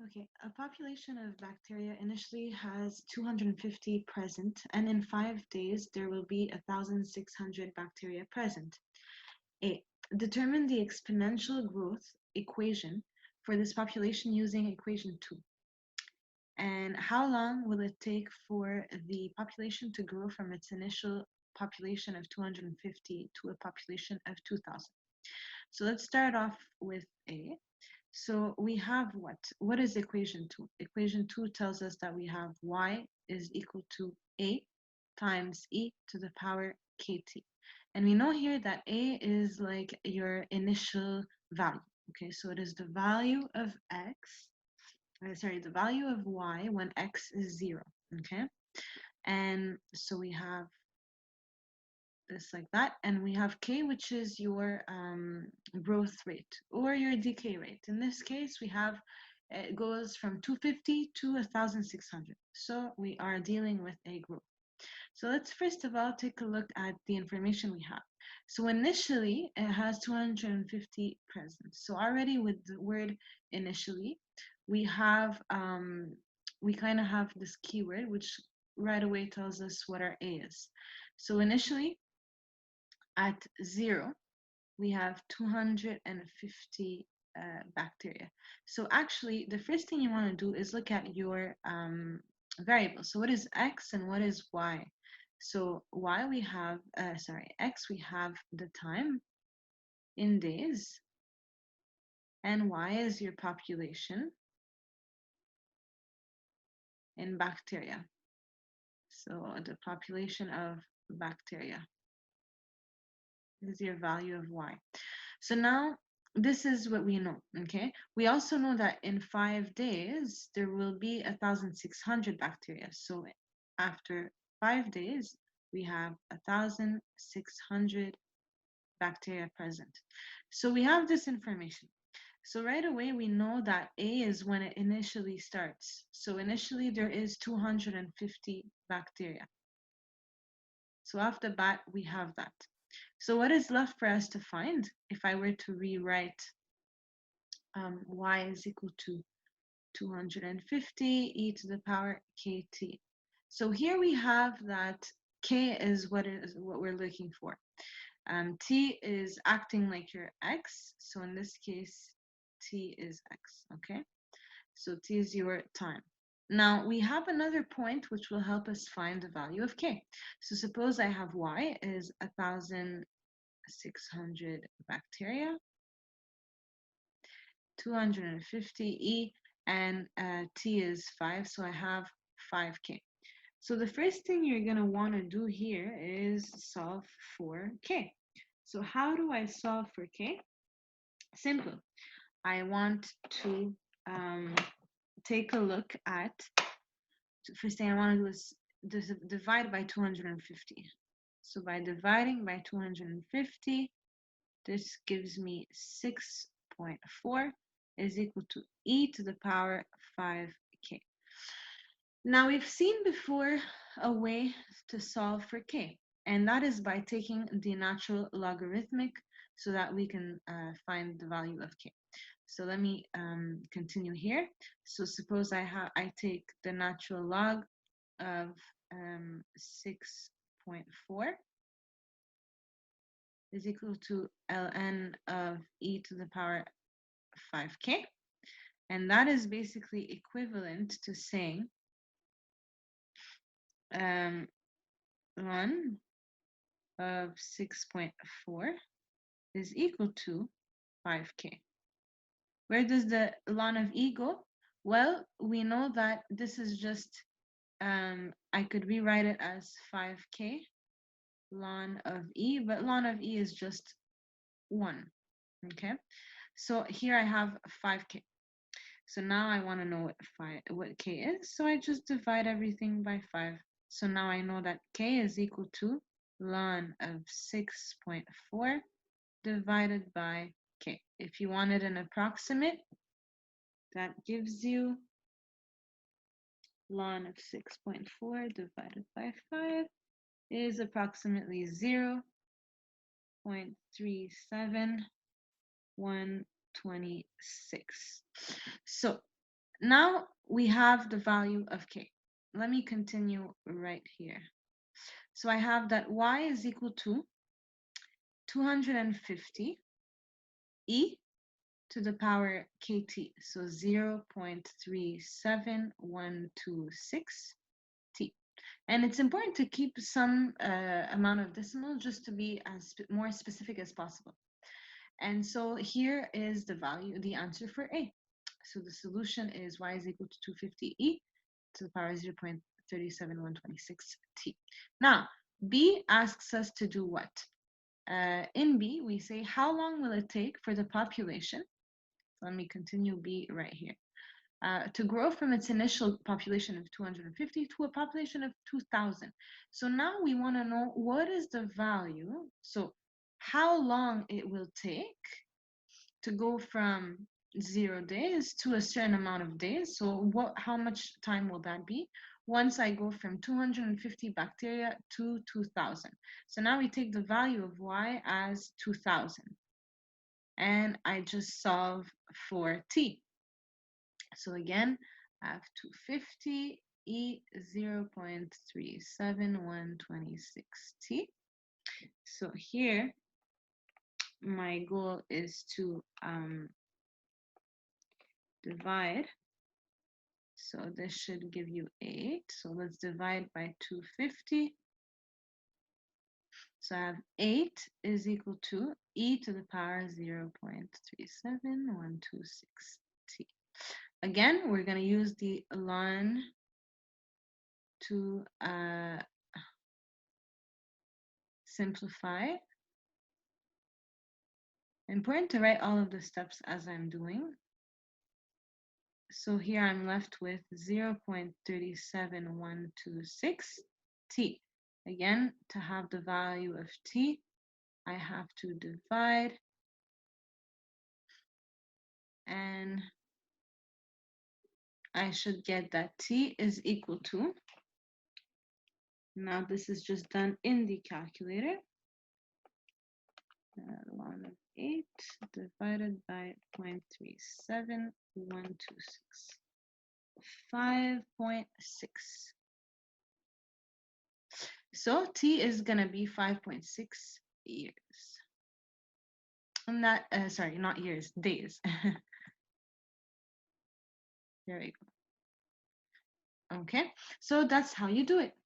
Okay, a population of bacteria initially has 250 present, and in 5 days there will be 1,600 bacteria present. A. Determine the exponential growth equation for this population using equation 2. And how long will it take for the population to grow from its initial population of 250 to a population of 2,000? So let's start off with A. So we have what? What is equation 2? Equation 2 tells us that we have y is equal to a times e to the power kt. And we know here that a is like your initial value. Okay, so it is the value of x, the value of y when x is 0. Okay, and so we have this like that, and we have k, which is your growth rate or your decay rate. In this case, we have it goes from 250 to 1,600, so we are dealing with a growth. So let's first of all take a look at the information we have. So initially it has 250 present, so already with the word initially we have we kind of have this keyword which right away tells us what our a is. So initially at 0, we have 250 bacteria. So actually, the first thing you want to do is look at your variables. So what is x and what is y? So we have, x, we have the time in days, and y is your population in bacteria. So the population of bacteria is your value of y. So now this is what we know, okay? We also know that in 5 days, there will be 1,600 bacteria. So after 5 days, we have 1,600 bacteria present. So we have this information. So right away, we know that A is when it initially starts. So initially, there is 250 bacteria. So off the bat, we have that. So what is left for us to find if I were to rewrite y is equal to 250 e to the power kt. So here we have that k is what we're looking for. T is acting like your x, so in this case t is x, okay? So t is your time. Now we have another point which will help us find the value of k. So suppose I have y is 1,600 bacteria, 250 e, and t is 5, so I have 5k. So the first thing you're going to want to do here is solve for k. So how do I solve for k? Simple. I want to take a look at, first thing I want to do is divide by 250. So by dividing by 250, this gives me 6.4 is equal to e to the power 5k. Now we've seen before a way to solve for k, and that is by taking the natural logarithmic so that we can find the value of k. So let me continue here. So suppose I take the natural log of 6.4 is equal to ln of e to the power 5k. And that is basically equivalent to saying 1 of 6.4 is equal to 5k. Where does the ln of e go? Well, we know that this is just, I could rewrite it as 5k ln of e, but ln of e is just 1, okay? So here I have 5k. So now I want to know what k is, so I just divide everything by 5. So now I know that k is equal to ln of 6.4 divided by k. If you wanted an approximate, that gives you ln of 6.4 divided by 5 is approximately 0.37126. So Now we have the value of k. Let me continue right here. So I have that y is equal to 250 e to the power kt, so 0.37126 t. And it's important to keep some amount of decimal just to be as more specific as possible. And so here is the value, the answer for A. So the solution is y is equal to 250e to the power 0.37126 t. Now, B asks us to do what? In B, we say, how long will it take for the population? Let me continue B right here. To grow from its initial population of 250 to a population of 2,000. So now we want to know what is the value, so how long it will take to go from 0 days to a certain amount of days. So how much time will that be once I go from 250 bacteria to 2,000? So now we take the value of y as 2,000. And I just solve for t. So again, I have 250 e 0.37126 t. So here, my goal is to divide. So this should give you 8. So let's divide by 250. So I have 8 is equal to e to the power 0.37126 t. Again, we're going to use the ln to simplify. Important to write all of the steps as I'm doing. So here I'm left with 0.37126 t. Again, to have the value of t, I have to divide, and I should get that t is equal to, now this is just done in the calculator, ln of 8 divided by 0.37126, 5.6. So t is going to be 5.6 years. And that, sorry, not years, days. There we go. Okay, so that's how you do it.